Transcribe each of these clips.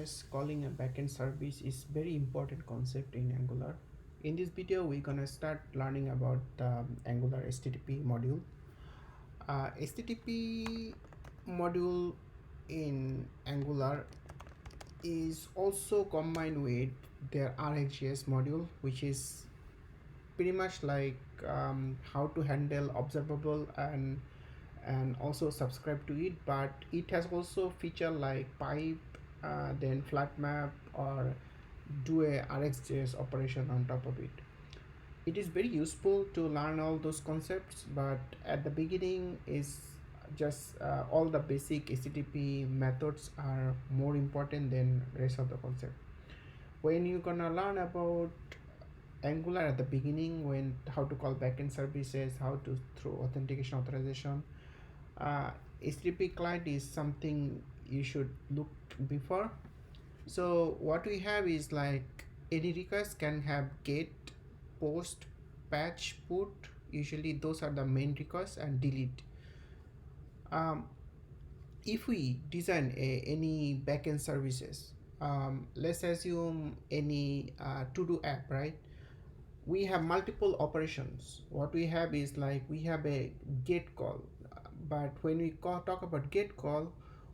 Yes, calling a backend service is very important concept in Angular. In this video, we're gonna start learning about the Angular HTTP module. HTTP module in Angular is also combined with their RxJS module, which is pretty much like how to handle observable and also subscribe to it, but it has also feature like pipe, then flat map, or do a RxJS operation on top of it. It is very useful to learn all those concepts, but at the beginning is just all the basic HTTP methods are more important than rest of the concept. When you're gonna learn about Angular at the beginning, when how to call backend services, how to throw authentication authorization, HTTP client is something you should look before. So what we have is like any request can have get, post, patch, put. Usually those are the main requests, and delete. Um, if we design any backend services, let's assume any to-do app, right? We have multiple operations. What we have is like we have a get call, but when we talk about get call,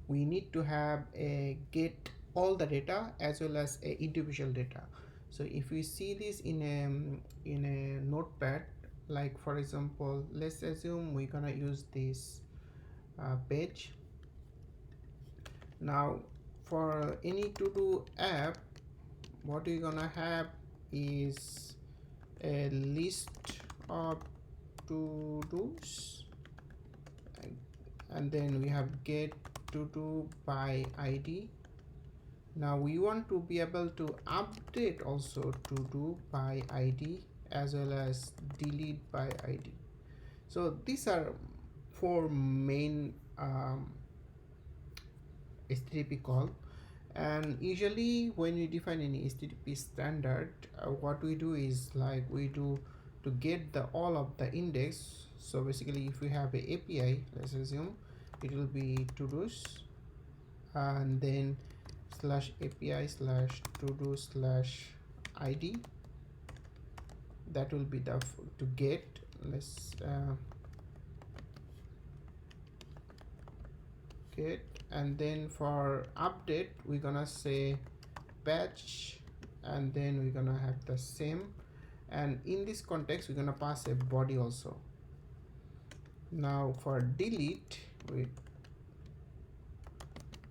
we need to have a get all the data as well as a individual data. So if we see this in a notepad, like for example, let's assume we're gonna use this page. Now for any to do app, what we're gonna have is a list of to do's, and then we have get to do by id. Now we want to be able to update also to do by id as well as delete by id. So these are four main HTTP call. And usually when we define any HTTP standard, what we do is like we do to get the all of the index. So basically if we have a API, let's assume it will be to-dos, and then slash API slash to-do slash ID. That will be the to get. Let's get, and then for update we're gonna say patch, and then we're gonna have the same, and in this context we're gonna pass a body also. Now for delete,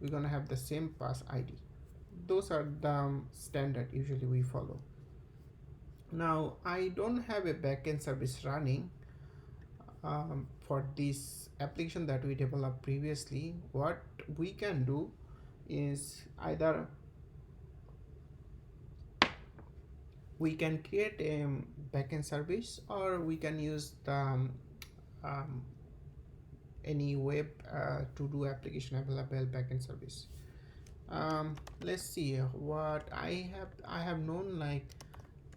we're gonna have the same pass id. Those are the standard usually we follow. Now I don't have a backend service running for this application that we developed previously. What we can do is either we can create a backend service, or we can use the um, any web to do application available backend service. Let's see what I have known, like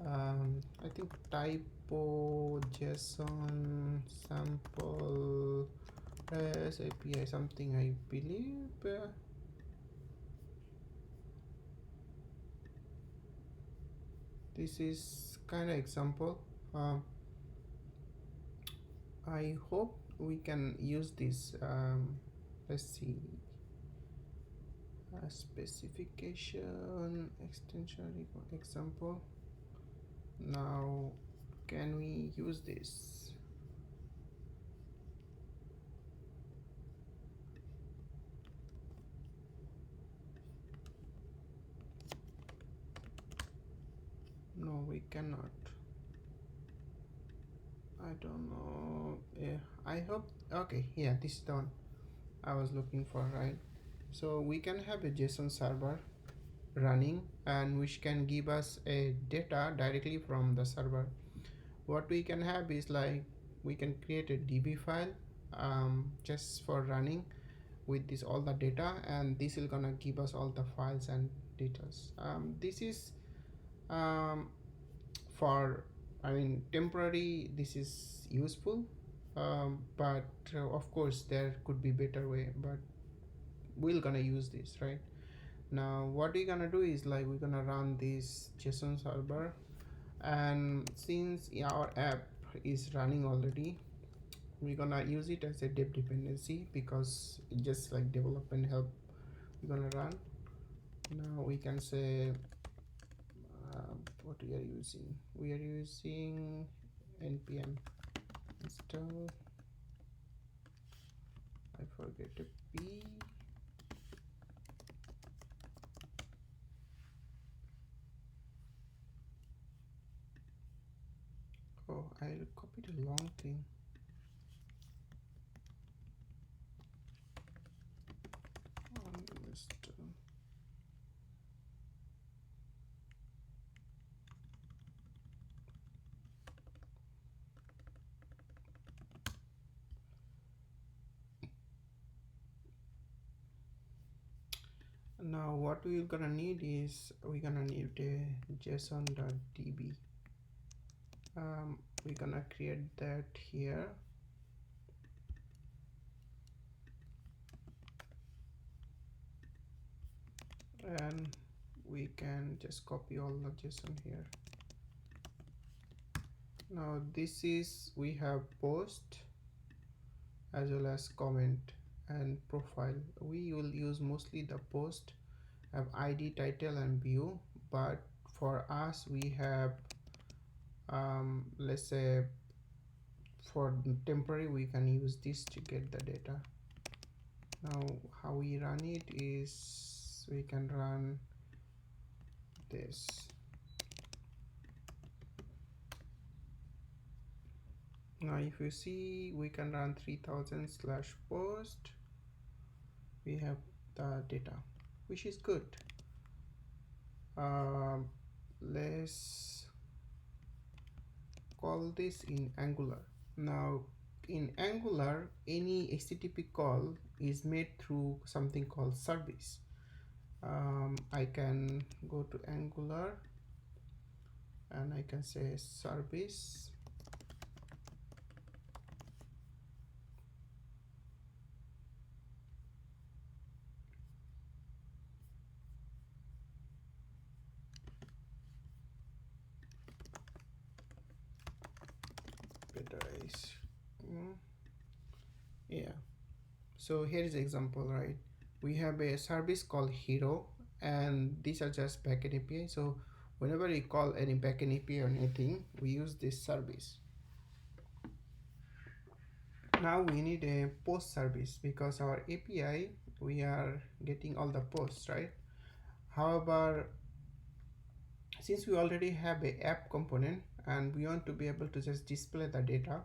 I think typo JSON sample REST API something, I believe. This is kind of example. I hope we can use this. Let's see, specification extension example. Now can we use this? No, we cannot. I don't know. Yeah, I hope. Okay, yeah, this is the one I was looking for, right? So we can have a JSON server running, and which can give us a data directly from the server. What we can have is like we can create a db file just for running with this all the data, and this is gonna give us all the files and details. This is for, I mean, temporary, this is useful, but of course there could be better way, but we're gonna use this, right? Now what we're gonna do is like we're gonna run this JSON server, and since our app is running already, we're gonna use it as a dev dependency because it just like development help we're gonna run. Now we can say what we are using. We are using npm install, I forget a p. Oh, I copied a long thing. Now what we're gonna need is we're gonna need a json.db. We're gonna create that here, and we can just copy all the JSON here. Now this is, we have post as well as comment and profile. We will use mostly the post, have id, title and view, but for us we have let's say for temporary we can use this to get the data. Now how we run it is we can run this. Now if you see, we can run 3000 slash post, we have the data, which is good. Let's call this in Angular. Now in Angular, any HTTP call is made through something called service. I can go to Angular and I can say service. Yeah, so here is example, right? We have a service called hero, and these are just backend API. So whenever we call any backend API or anything, we use this service. Now we need a post service because our API, we are getting all the posts, right? However, since we already have a app component and we want to be able to just display the data,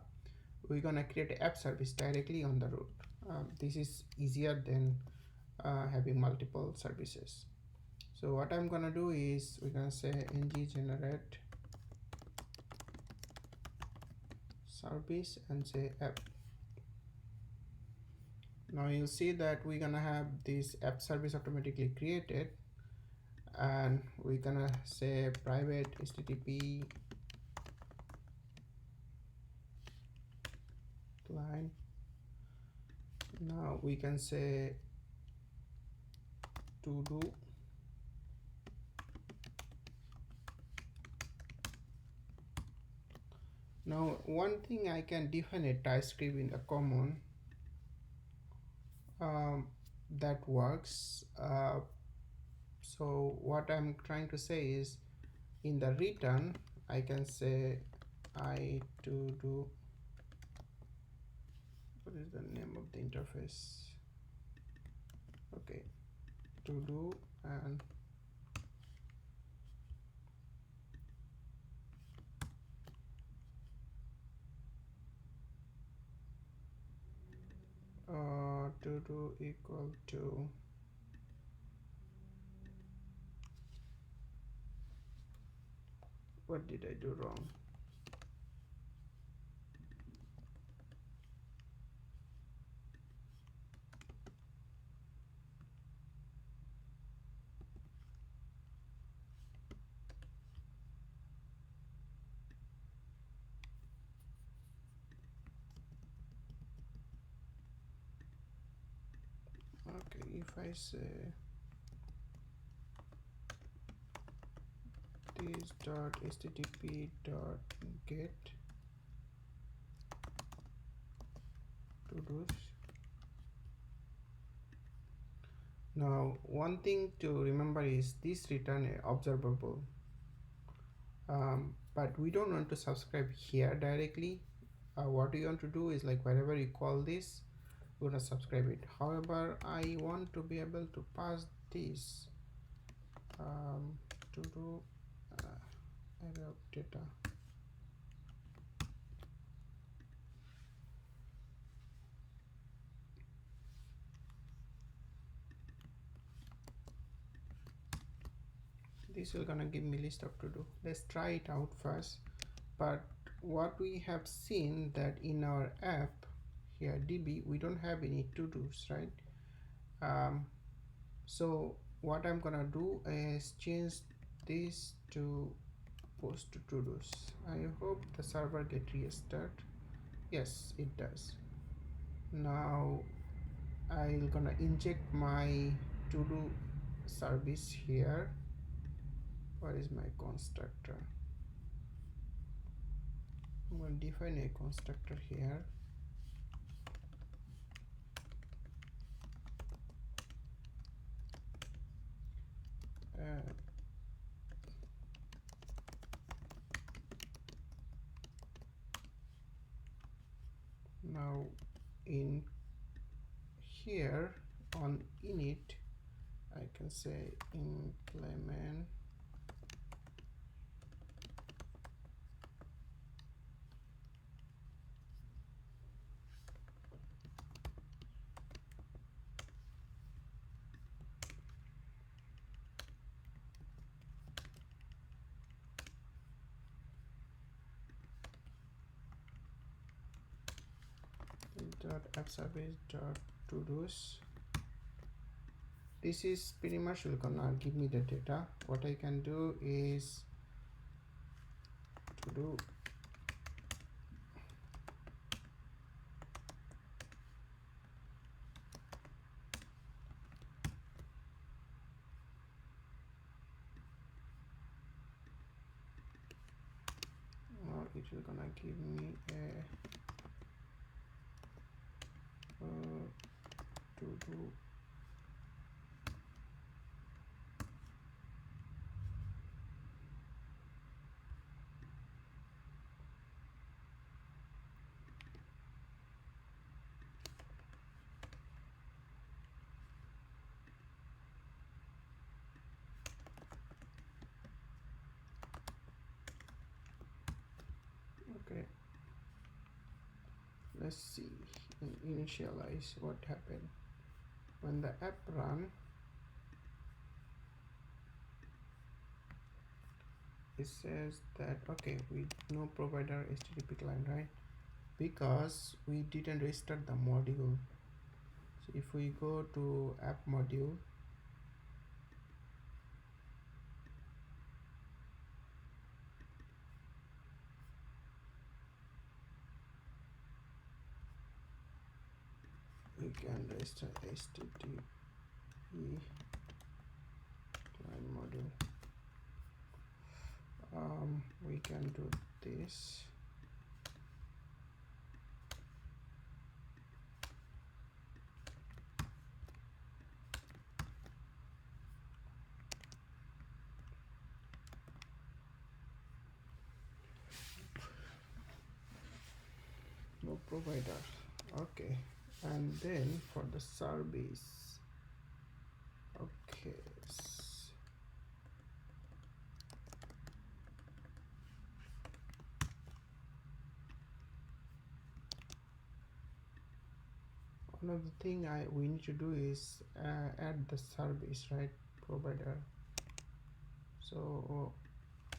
we're gonna create an app service directly on the root. This is easier than having multiple services. So what I'm gonna do is we're gonna say ng generate service and say app. Now you'll see that we're gonna have this app service automatically created, and we're gonna say private HTTP client. Now we can say to do. Now one thing, I can define a TypeScript in the common that works. So what I'm trying to say is in the return I can say I to do, what is the name of the interface? Okay, to do, and to do equal to, what did I do wrong? Okay, if I say service.http.get to do. Now one thing to remember is this return a observable, but we don't want to subscribe here directly. What we want to do is, like, wherever you call this, we're gonna subscribe it. However, I want to be able to pass this to do array of data. This will gonna give me list of to do. Let's try it out first. But what we have seen that in our app here DB, we don't have any to do's, right? So what I'm gonna do is change this to post to do's. I hope the server get restart. Yes, it does. Now I'm gonna inject my to do service here. What is my constructor? I'm going to define a constructor here. Now in here on init, I can say implement app service to do's. This is pretty much gonna give me the data. What I can do is to do it will gonna give me a to do okay. Let's see initialize what happened when the app run. It says that okay, we no provider HTTP client, right? Because we didn't restart the module. So if we go to app module, we can register HTTP client module. We can do this. No provider. Okay, and then for the service, okay, another thing we need to do is add the service, right? Provider. So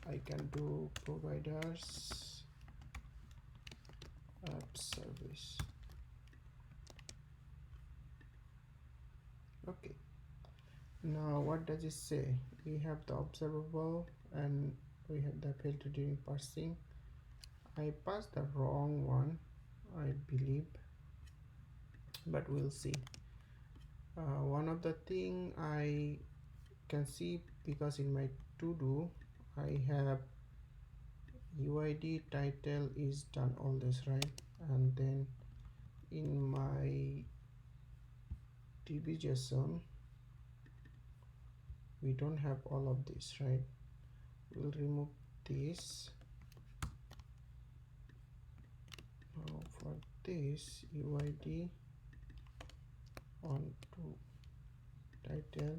I can do providers app service. Okay, now what does it say? We have the observable and we have the filter during parsing. I passed the wrong one, I believe, but we'll see. One of the thing I can see, because in my to do I have UID title is done all this, right? And then in my DB.json we don't have all of this, right? We'll remove this. Now for this UID on to title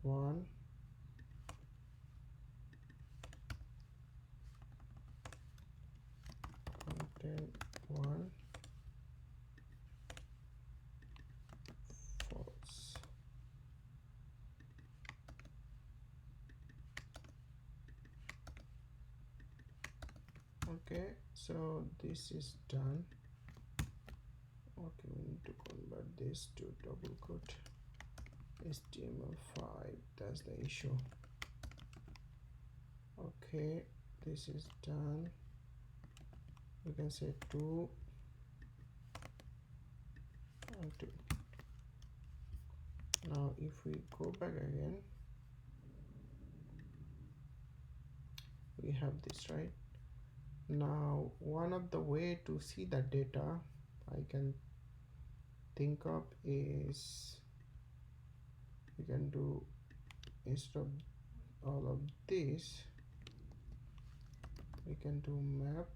one content one false. Okay, so this is done. Okay, we need to convert this to double quote HTML5. That's the issue. Okay, this is done. We can say 2 and 2. Now if we go back again, we have this, right? Now one of the way to see the data I can think of is we can do, instead of all of this, we can do map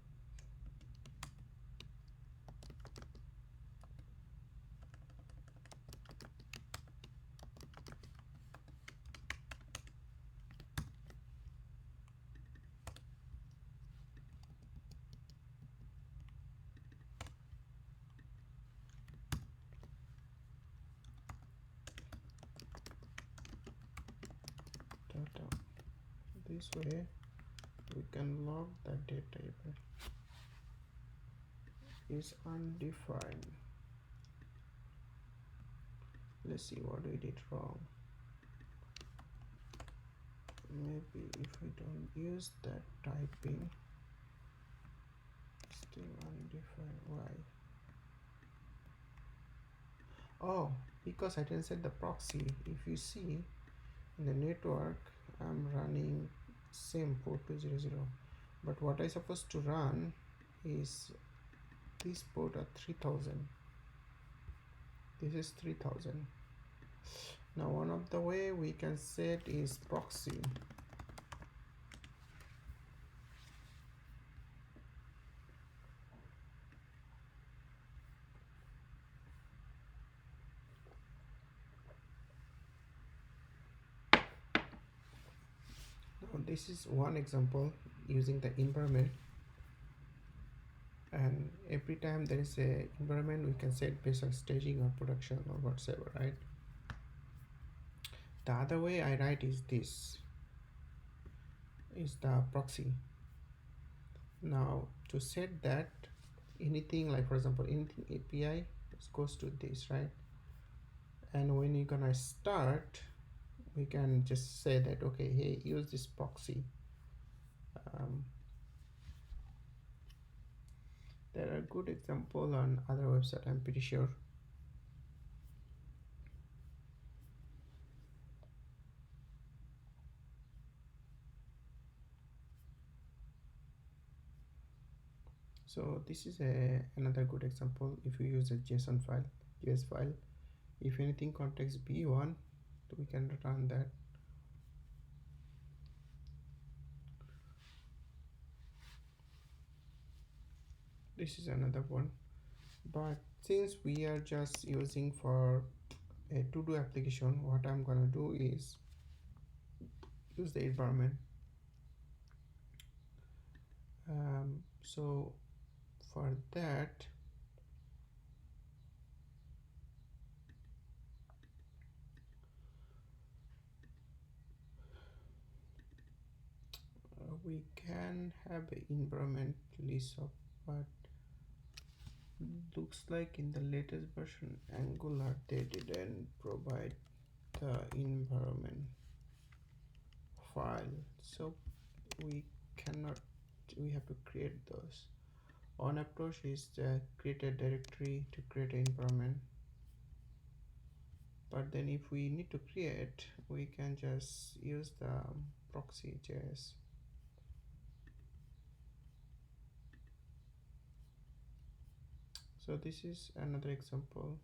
data. This way we can log the data even is undefined. Let's see what we did wrong. Maybe if we don't use that typing, still undefined. Why? Oh, because I didn't set the proxy. If you see in the network, I'm running same port 200, but what I supposed to run is this port at 3000. This is 3000. Now one of the way we can set is proxy. Now this is one example using the environment, and every time there is a environment we can set based on staging or production or whatsoever, right? The other way I write is this, is the proxy. Now to set that, anything like for example anything API goes to this, right? And when you're gonna start, we can just say that okay, hey, use this proxy. There are good example on other website, I'm pretty sure. So this is another good example. If you use a JSON file, JS file, if anything context b1, we can run that. This is another one, but since we are just using for a to-do application, what I'm gonna do is use the environment. So for that, we can have an environment list of, but looks like in the latest version Angular they didn't provide the environment file, so we cannot, we have to create those. One approach is create a directory to create an environment, but then if we need to create, we can just use the proxy.js. So this is another example.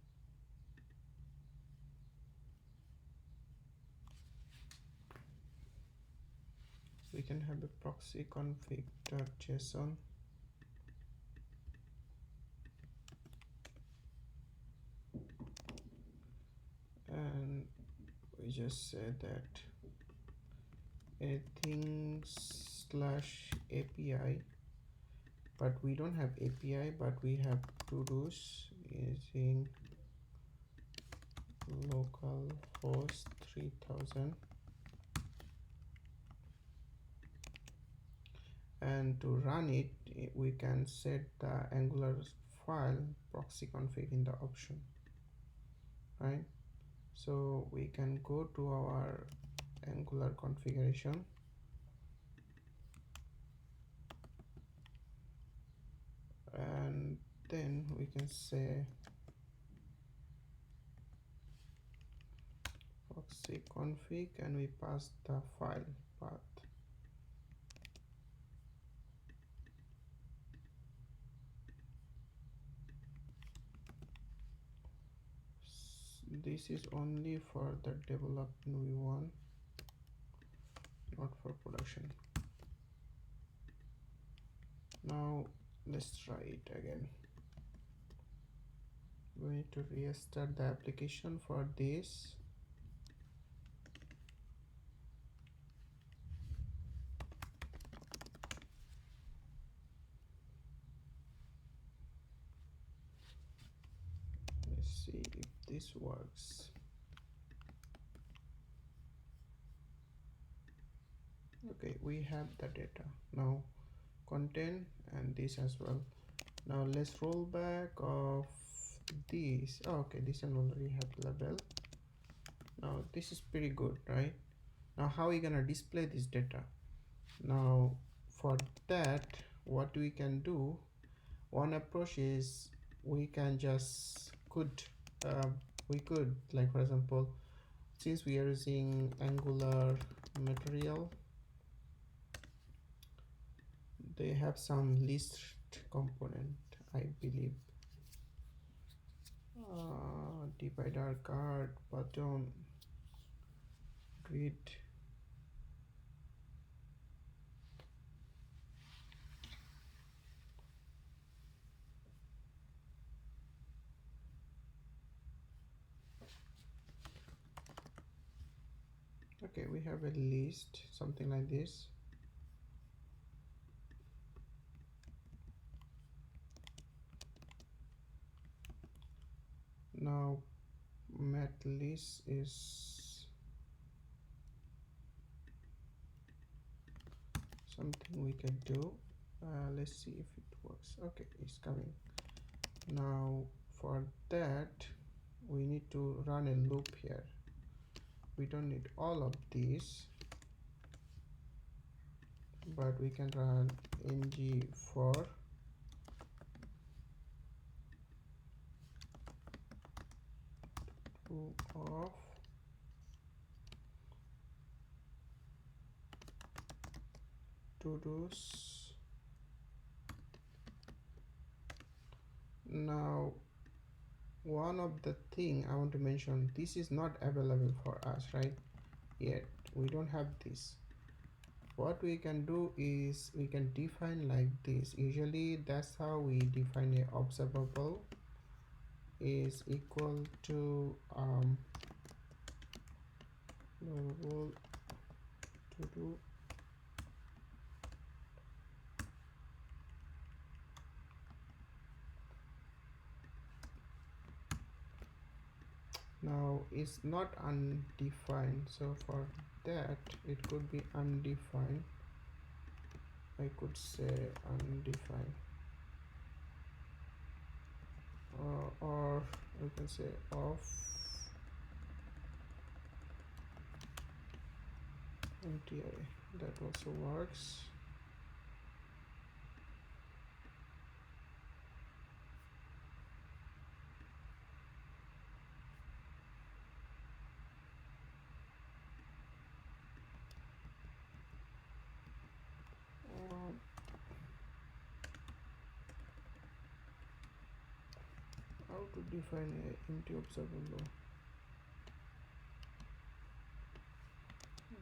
We can have a proxy config.json, and we just say that anything /API, but we don't have API, but we have to-dos using localhost 3000, and to run it we can set the Angular file proxy config in the option, right? So we can go to our Angular configuration, and then we can say proxy config, and we pass the file path. This is only for the development we want, not for production. Now let's try it again. We need to restart the application for this. Let's see if this works. Okay, we have the data now, content, and this as well. Now let's roll back of this. Oh, okay, this one already have label. Now this is pretty good, right? Now how are we gonna display this data? Now for that, what we can do, one approach is we can just we could, like, for example, since we are using Angular material, they have some list component, I believe. Divider, card, button, grid. Okay, we have a list, something like this. Now mat list is something we can do. Let's see if it works. Okay, it's coming. Now for that, we need to run a loop here. We don't need all of these, but we can run ng for of to-dos. Now one of the thing I want to mention, this is not available for us right yet. We don't have this. What we can do is we can define like this. Usually that's how we define a observable is equal to to do now is not undefined, so for that it could be undefined. I could say undefined, or we can say of MTI. That also works. how to define a empty observable?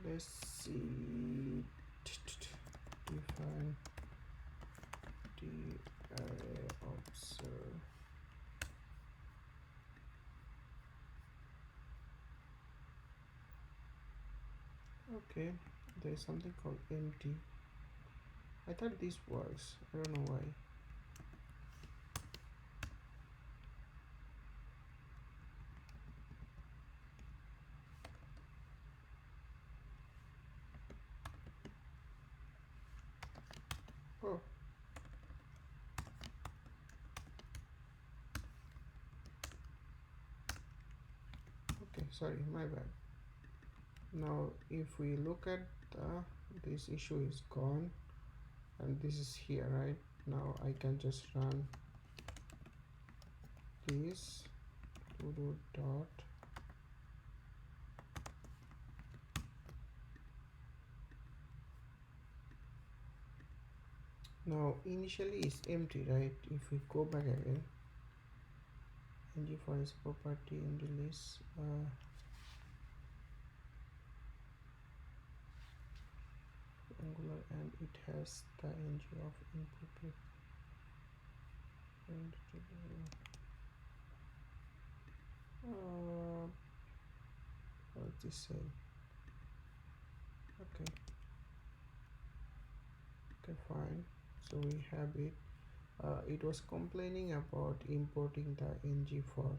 Let's see. Define the array observe. Okay, there's something called empty. I thought this works. I don't know why. Oh. Okay, sorry, my bad. Now if we look at this issue is gone and this is here, right? Now I can just run this to dot now initially it's empty, right? If we go back again, ng for its property in the list, Angular, and it has the ng of input and what's this say? Okay, fine. So we have it. It was complaining about importing the ng for.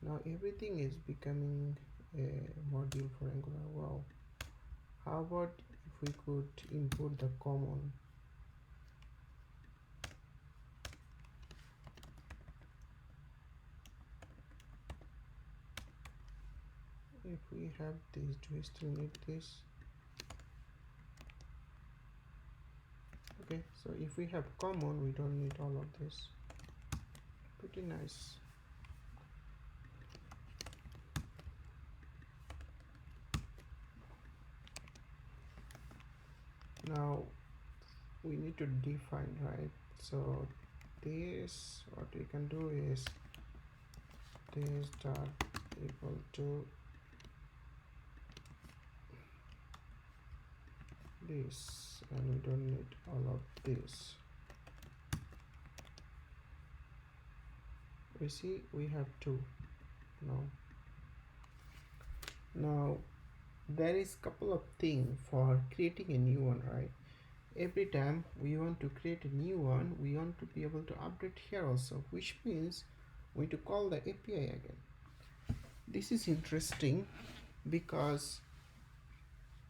Now everything is becoming a module for Angular. Wow. How about if we could import the common? If we have this, do we still need this? Okay, so if we have common, we don't need all of this. Pretty nice. Now we need to define, right? So this, what we can do is this dot equal to this, and we don't need all of this. We see we have two now there is couple of things for creating a new one, right? Every time we want to create a new one, we want to be able to update here also, which means we need to call the API again. This is interesting because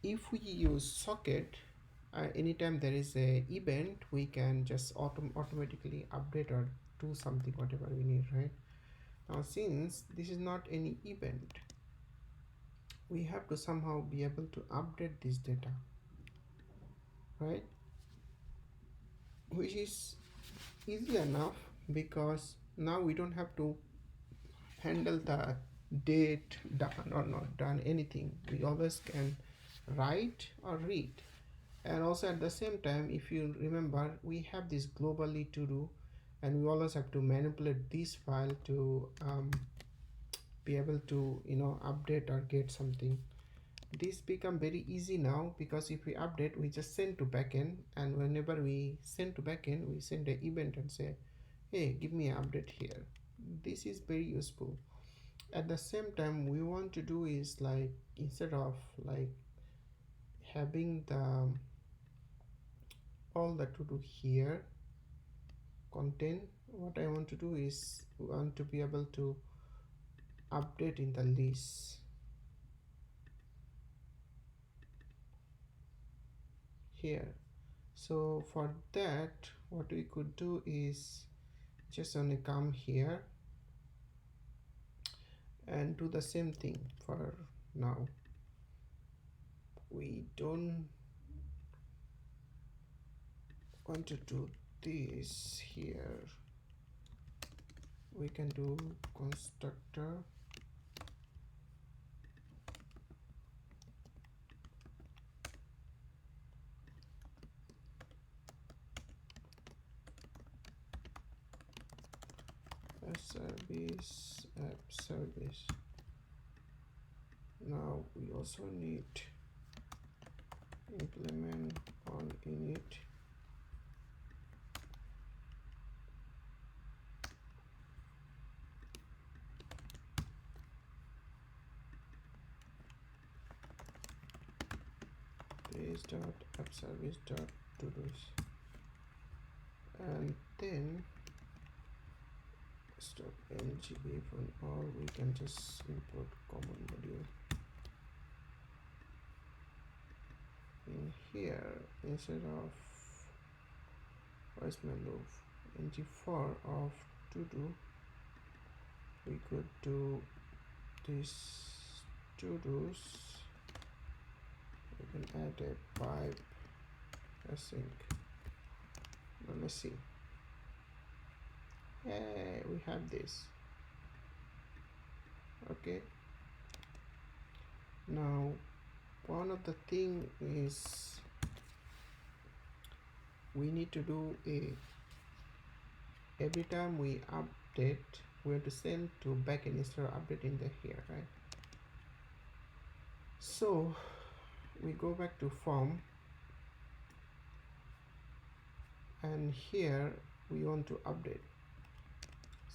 if we use socket, anytime there is a event, we can just automatically update or do something whatever we need, right? Now since this is not any event, we have to somehow be able to update this data, right? Which is easy enough because now we don't have to handle the date done or not done anything. We always can write or read. And also at the same time, if you remember, we have this globally to do, and we always have to manipulate this file to be able to update or get something. This become very easy now because if we update, we just send to backend, and whenever we send to backend, we send an event and say, hey, give me an update here. This is very useful. At the same time, we want to do is like, instead of like having the all the to do here content, what I want to do is want to be able to update in the list here. So for that, what we could do is just only come here and do the same thing. For now, we don't want to do this here. We can do constructor service app service. Now we also need implement on init. This dot app service dot todos, and then stop ngif on all. We can just import common module. In here, instead of voice loop ng4 of to do, we could do this to do's. We can add a pipe async. Now let's see. Hey, we have this. Okay. Now one of the thing is we need to do every time we update, we have to send to backend instead of updating the here, right? So we go back to form, and here we want to update.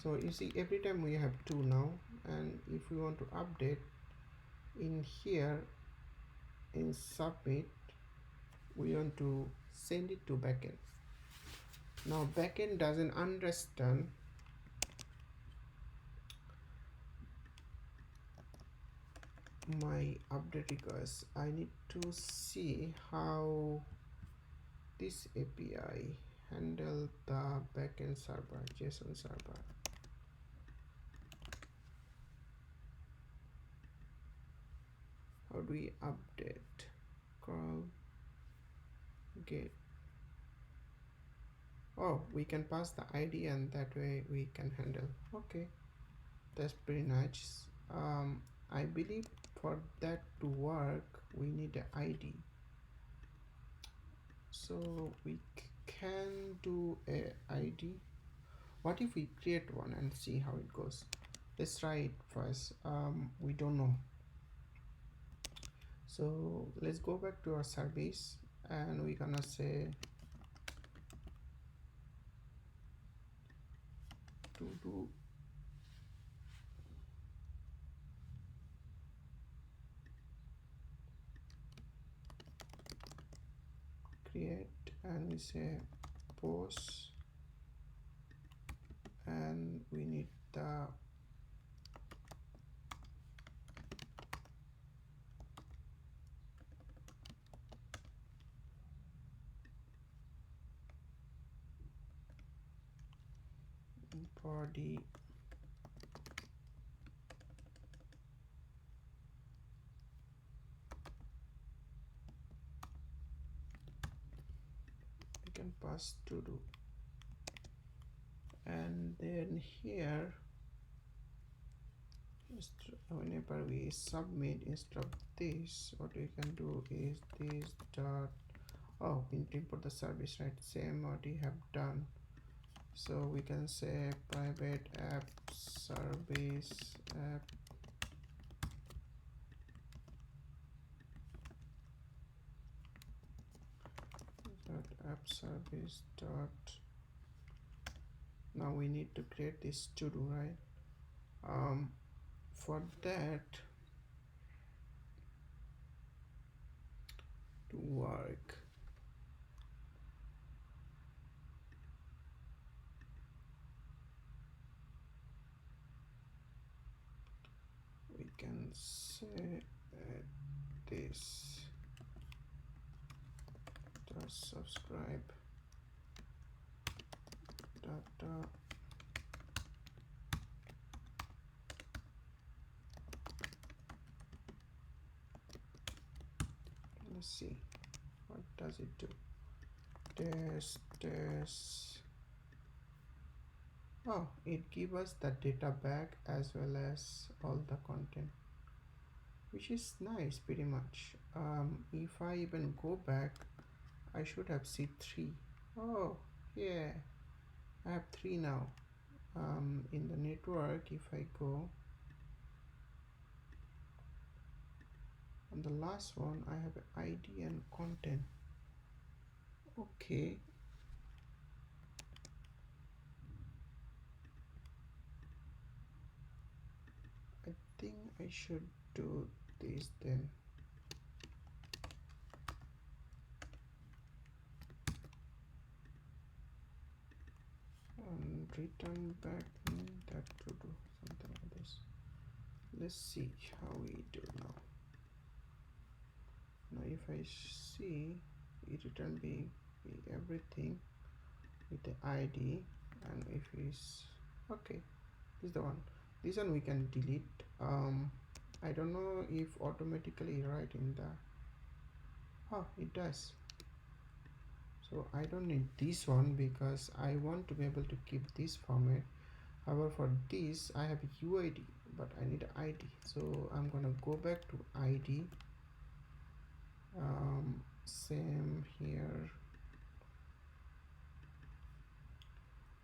So you see, every time we have two now, and if we want to update in here in submit, we want to send it to backend. Now backend doesn't understand my update request. I need to see how this API handle the backend server, JSON server. How do we update? Call get. Oh, we can pass the ID, and that way we can handle. Okay, that's pretty nice. I believe for that to work we need an ID, so we can do a ID. What if we create one and see how it goes? Let's try it first. We don't know, so let's go back to our service, and we're gonna say to do create, and we say post, and we need the body we can pass to do, and then here whenever we submit, instead of this, what we can do is this dot, oh, we need to import the service, right? Same what we have done. So we can say private app service app dot app service dot. Now we need to create this to do, right? For that to work, we can say this dot subscribe data. Let's see, what does it do? Test. Oh, it gives us the data back as well as all the content, which is nice pretty much. If I even go back, I should have C3. Oh yeah, I have 3 now. in the network, if I go on the last one, I have ID and content. Okay, I think I should do this then. Return back that to do something like this. Let's see how we do now. Now if I see, it return be everything with the ID, and if it's okay, this is the one. This one we can delete. I don't know if automatically right in the it does. So I don't need this one because I want to be able to keep this format. However, for this I have UID, but I need ID, so I'm gonna go back to ID. Same here.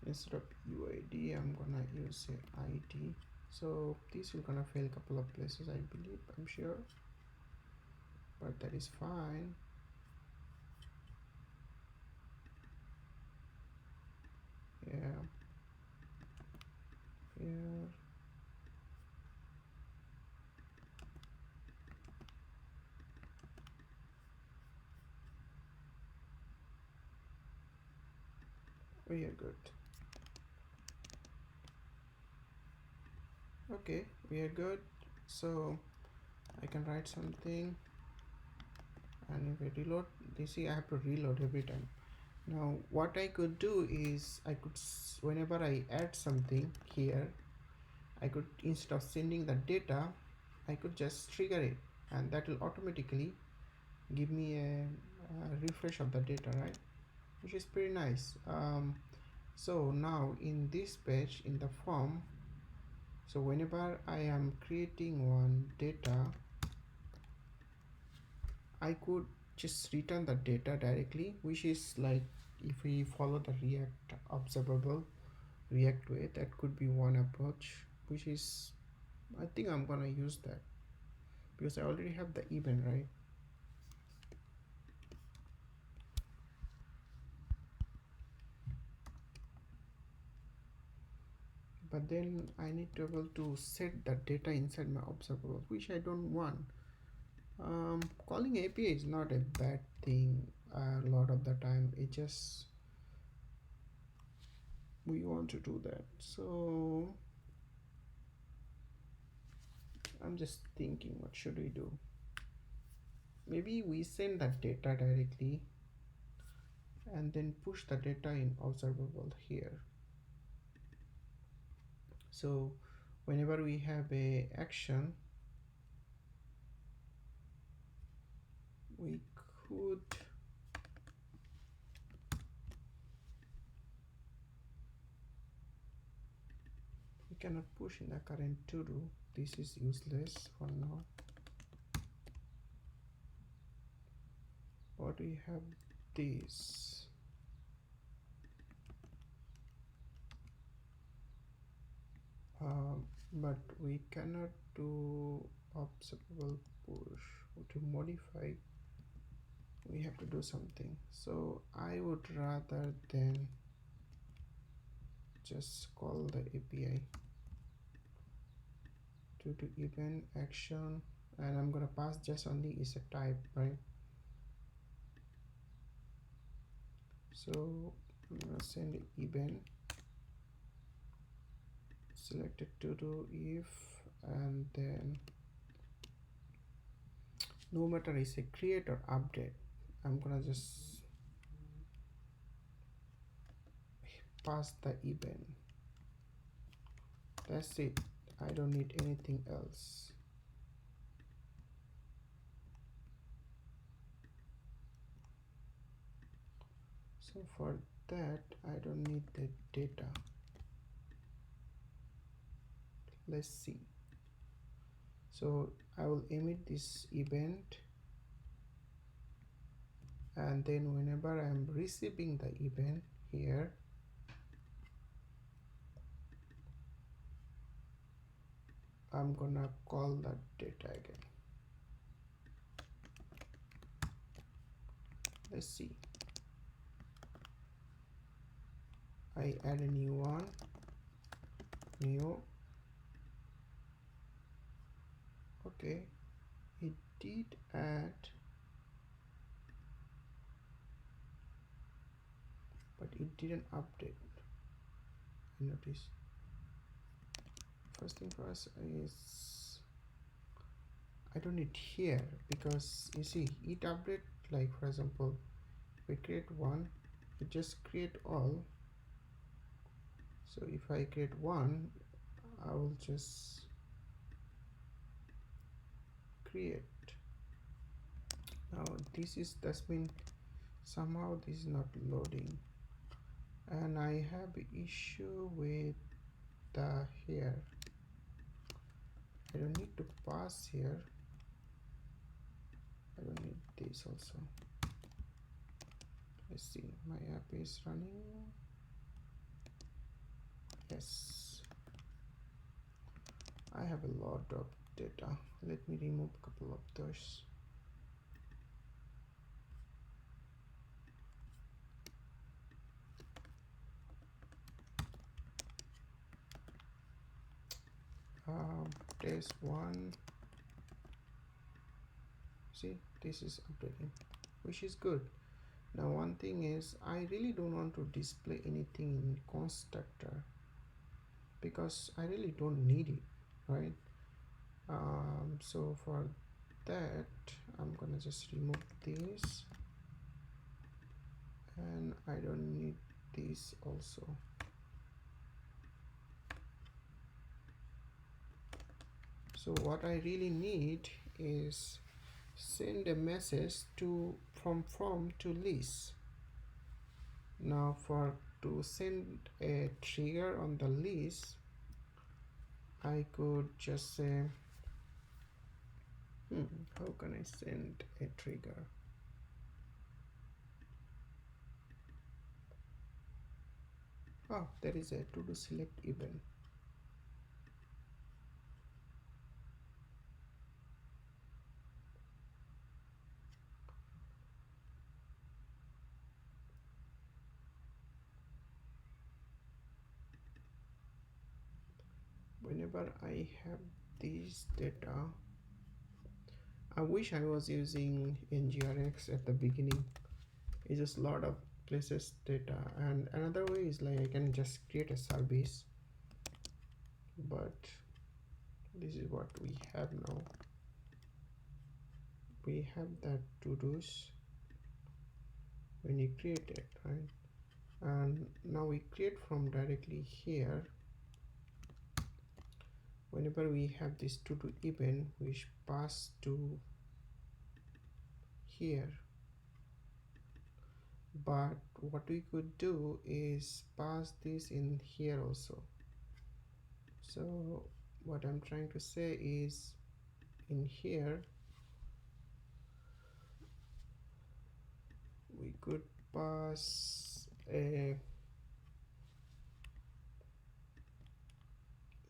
Instead of UID, I'm gonna use a ID. So this will gonna fail a couple of places, I believe, I'm sure, but that is fine. Yeah, here. We are good. Okay, we are good. So I can write something, and if I reload, you see I have to reload every time. Now what I could do is I could, whenever I add something here, I could, instead of sending the data, I could just trigger it, and that will automatically give me a refresh of the data, right? Which is pretty nice. So now in this page, in the form, so whenever I am creating one data, I could just return the data directly, which is like, if we follow the React observable React way, that could be one approach, which is, I think I'm gonna use that because I already have the event, right? But then I need to be able to set the data inside my observable, which I don't want. Calling API is not a bad thing. A lot of the time it just, we want to do that. So I'm just thinking, what should we do? Maybe we send that data directly and then push the data in observable here. So whenever we have a action, we could cannot push in the current to do. This is useless for now. What we have this. But we cannot do observable push. To modify, we have to do something. So I would rather than just call the API to do event action, and I'm gonna pass just only is a type, right? So I'm gonna send event selected to do if, and then no matter is a create or update, I'm gonna just pass the event. That's it. I don't need anything else. So for that I don't need the data. Let's see. So I will emit this event, and then whenever I'm receiving the event here, I'm gonna call that data again. Let's see. I add a new one, new. Okay, it did add, but it didn't update. Notice. First thing first is I don't need here, because you see it update, like for example we create one, it just create all. So if I create one, I will just create. Now this is, that's mean somehow this is not loading, and I have issue with the here. I don't need to pass here. I don't need this also. Let's see, my app is running. Yes, I have a lot of data. Let me remove a couple of those. Test one. See, this is updating, which is good. Now one thing is, I really don't want to display anything in constructor because I really don't need it, right? So for that I'm gonna just remove this, and I don't need this also. So what I really need is send a message to from to list. Now for to send a trigger on the list, I could just say, how can I send a trigger? Oh, there is a to do select event. Whenever I have this data, I wish I was using NGRX at the beginning. It's just a lot of places data, and another way is like I can just create a service, but this is what we have now. We have that to do's when you create it, right? And now we create from directly here. Whenever we have this to do event, which pass to here, but what we could do is pass this in here also. So what I'm trying to say is, in here we could pass a,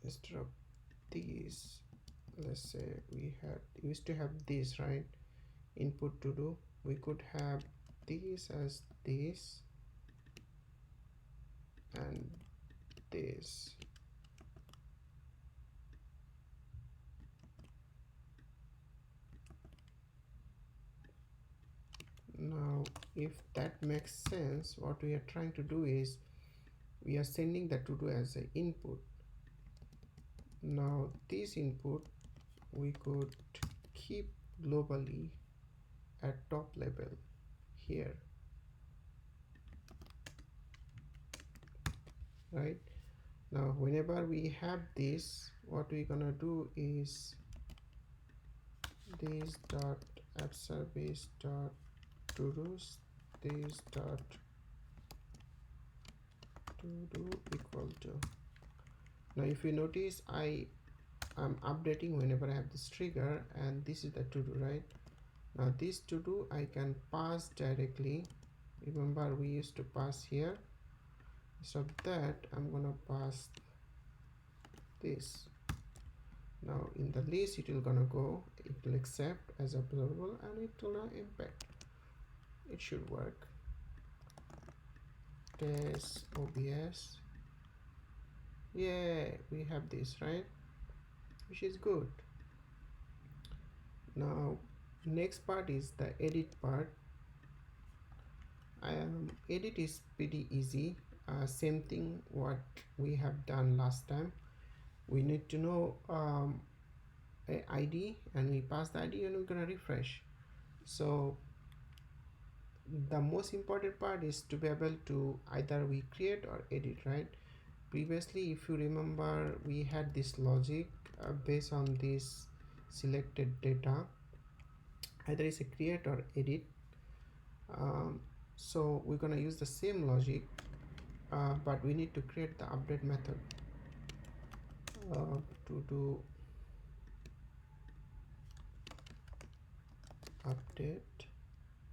instead of these, let's say we had used to have this, right? Input to do, we could have this as this and this. Now if that makes sense, what we are trying to do is we are sending the to do as an input. Now this input we could keep globally at top level here, right? Now whenever we have this, what we're gonna do is this dot app service dot to do's, this dot to do equal to. Now if you notice, I'm updating whenever I have this trigger, and this is the to do, right? Now this to do I can pass directly. Remember we used to pass here, so that I'm gonna pass this. Now in the list it will gonna go, it will accept as observable and it will not impact. It should work. Test OBS. Yeah, we have this, right? Which is good. Now next part is the edit part. Edit is pretty easy. Same thing what we have done last time. We need to know a ID and we pass the ID and we're gonna refresh. So the most important part is to be able to either we create or edit, right? Previously, if you remember, we had this logic based on this selected data, either is a create or edit. So we're gonna use the same logic, but we need to create the update method to do update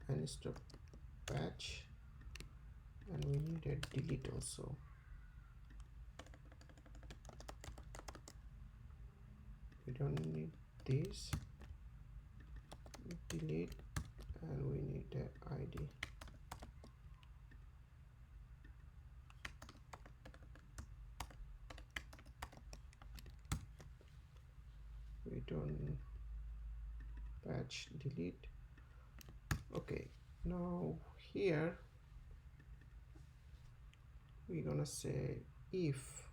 and stop patch, and we need a delete also. We don't need this, delete, and we need the ID. We don't patch delete. Okay, now here we're gonna say if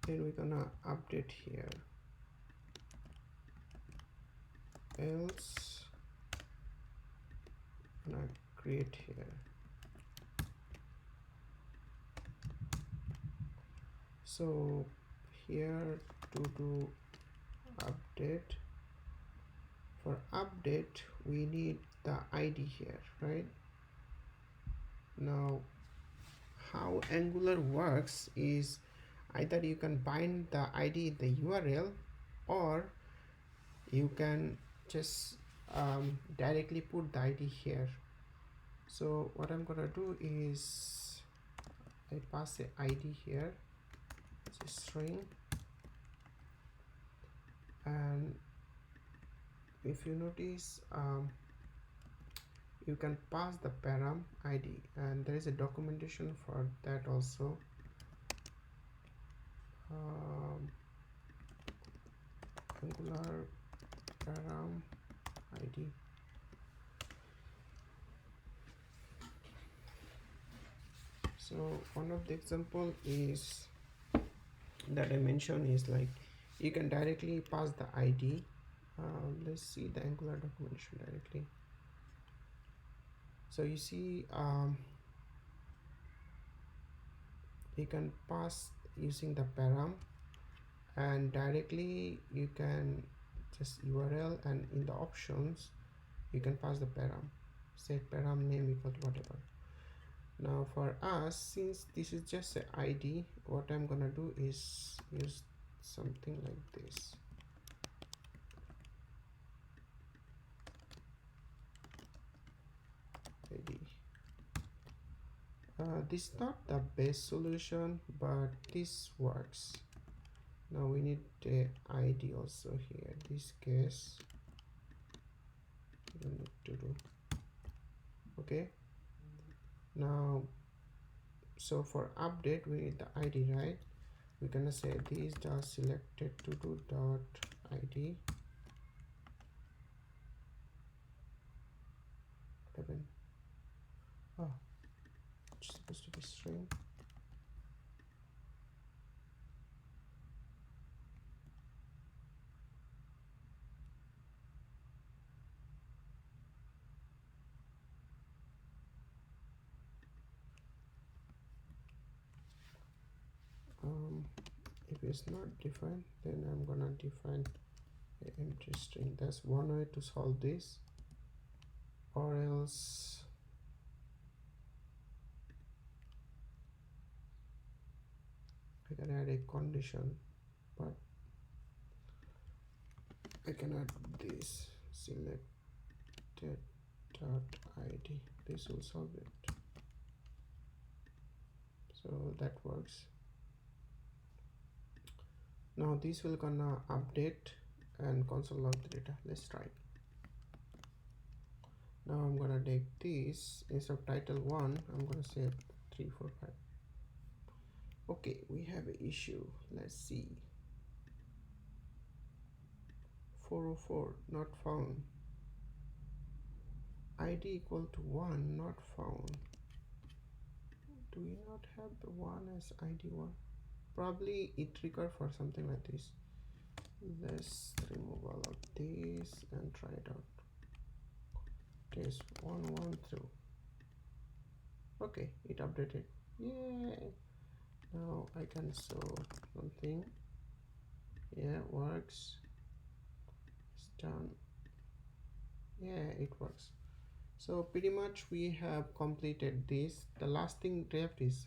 then we're gonna update here, else gonna create here. So here to do update, for update we need the ID here, right? Now how Angular works is either you can bind the ID in the URL or you can just directly put the ID here. So what I'm gonna do is I pass the ID here, it's a string, and if you notice you can pass the param ID, and there is a documentation for that also. Angular param ID. So one of the example is that I mentioned is like you can directly pass the ID. Let's see the Angular documentation directly. So you see you can pass using the param, and directly you can just URL, and in the options you can pass the param, set param name equal to whatever. Now for us, since this is just an ID, what I'm gonna do is use something like this. ID. This is not the best solution, but this works. Now we need the ID also here. This case we don't need to do. Okay. Now, so for update we need the ID, right? We're gonna say this dot selected to do dot ID. Oh, it's supposed to be string. If it's not defined, then I'm gonna define an empty string. That's one way to solve this, or else I can add a condition, but I can add this selected this will solve it. So that works. Now this will gonna update and console log the data. Let's try it. Now I'm gonna take this, instead of title 1 I'm gonna say 3 4 5. Okay, we have an issue. Let's see. 404 not found. ID equal to 1 not found. Do we not have the 1 as ID 1? Probably it triggered for something like this. Let's remove all of this and try it out. Test 1 1 through. Okay, it updated. Yay! Now I can show something. Yeah, works. It's done. Yeah, it works. So pretty much we have completed this. The last thing left is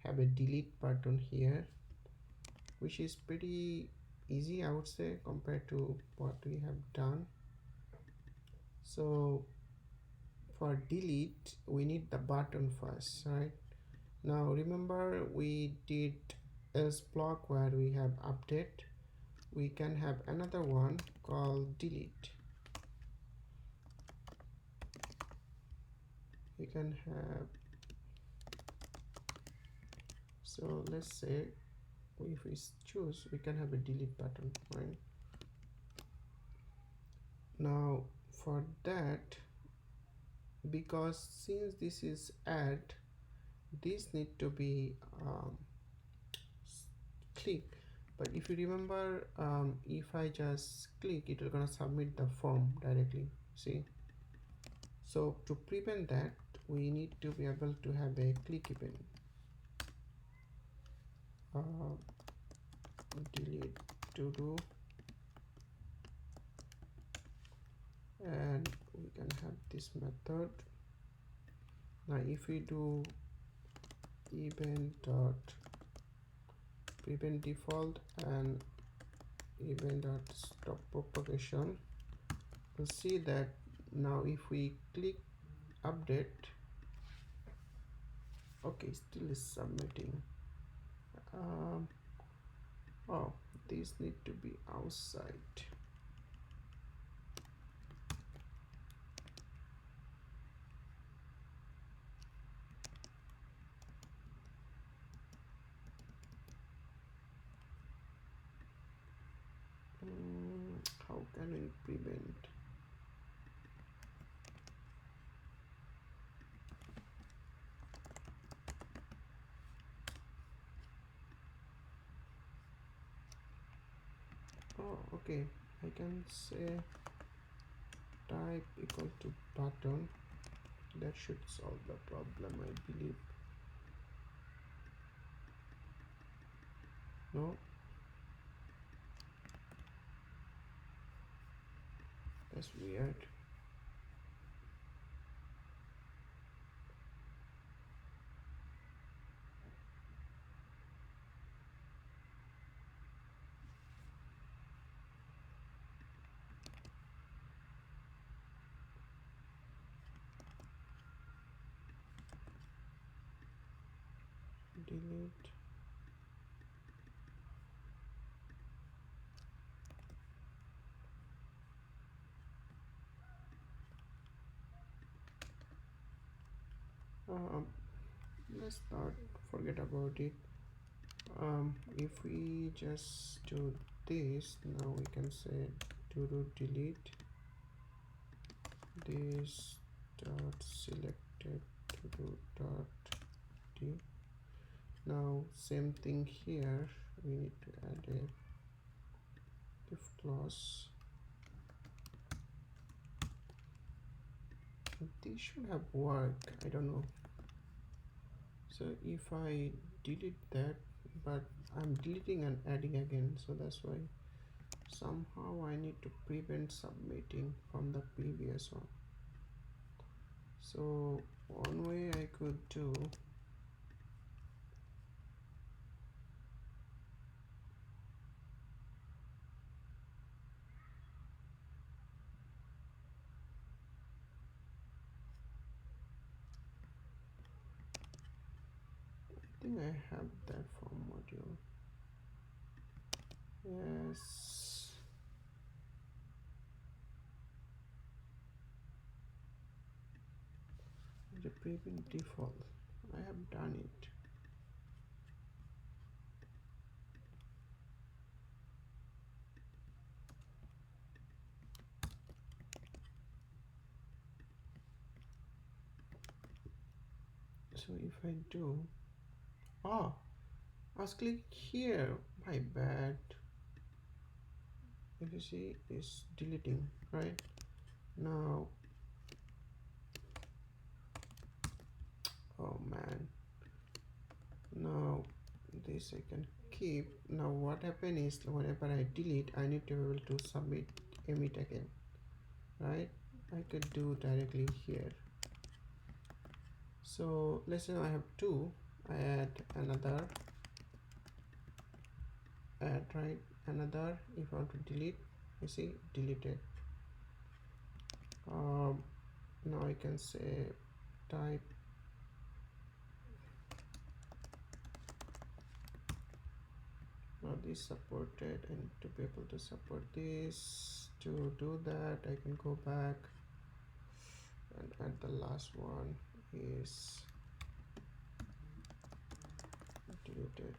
have a delete button here, which is pretty easy, I would say, compared to what we have done. So for delete we need the button first, right? Now remember we did else block where we have update. We can have another one called delete. We can have, so let's say if we choose, we can have a delete button, right? Now for that, because since this is add, this need to be click. But if you remember, if I just click, it will gonna submit the form directly. See, so to prevent that we need to be able to have a click event. Delete to do, and we can have this method. Now if we do event dot prevent default and event dot stop propagation, we'll see that now if we click update, okay, still is submitting. Oh, these need to be outside. How can we prevent? Oh, okay, I can say type equal to button. That should solve the problem, I believe. No, that's weird. Delete. Let's not forget about it. If we just do this, now we can say to do delete this dot selected to do dot d. Now same thing here, we need to add a if clause. This should have worked, I don't know. So if I delete that, but I'm deleting and adding again, so that's why somehow I need to prevent submitting from the previous one. So one way I could do, think I have that form module. Yes. The prevent default. I have done it. So if I do, oh, I was clicking here. My bad. If you see, it's deleting, right? Now, oh man. Now this I can keep. Now what happen is whenever I delete, I need to be able to submit emit again, right? I could do directly here. So let's say I have two. I add another, add, right, another. If I want to delete, you see deleted. Now I can say type now this supported, and to be able to support this, to do that I can go back and add the last one is deleted.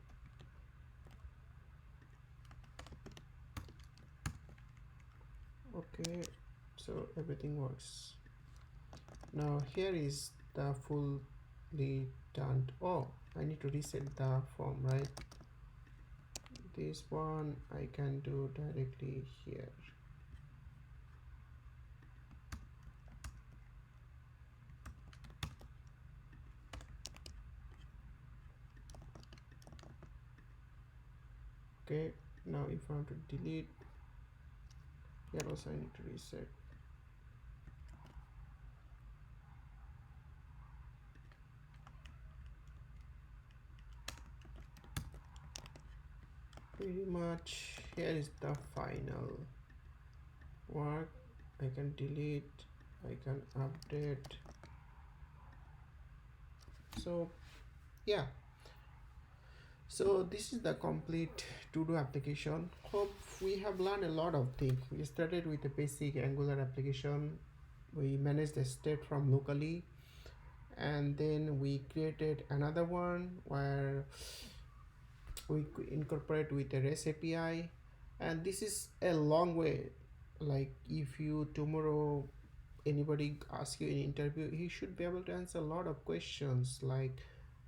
Okay, so everything works. Now here is the fully done. Oh, I need to reset the form, right? This one I can do directly here. Okay, now if I want to delete, here also I need to reset. Pretty much here is the final work. I can delete, I can update. So yeah, so this is the complete to-do application. Hope we have learned a lot of things. We started with a basic Angular application. We managed the state from locally, and then we created another one where we incorporate with a REST API. And this is a long way. Like if you tomorrow anybody asks you in interview, he should be able to answer a lot of questions like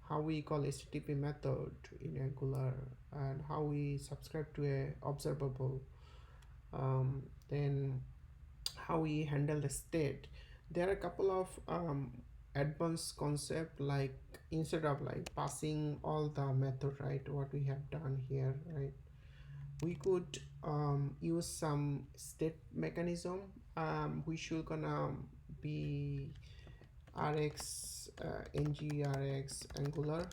how we call HTTP method in Angular and how we subscribe to a observable, then how we handle the state. There are a couple of advanced concept, like instead of like passing all the method, right, what we have done here, right, we could use some state mechanism which should gonna be rx ngrx Angular.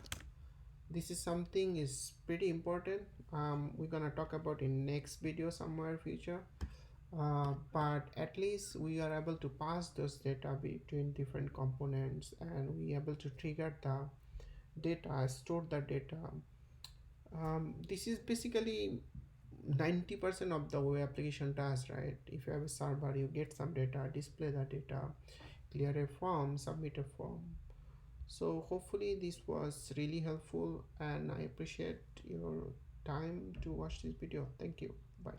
This is something is pretty important. We're gonna talk about in next video somewhere future, but at least we are able to pass those data between different components, and we able to trigger the data, store the data. This is basically 90% of the web application does, right? If you have a server, you get some data, display the data, clear a form, submit a form. So hopefully this was really helpful, and I appreciate your time to watch this video. Thank you. Bye.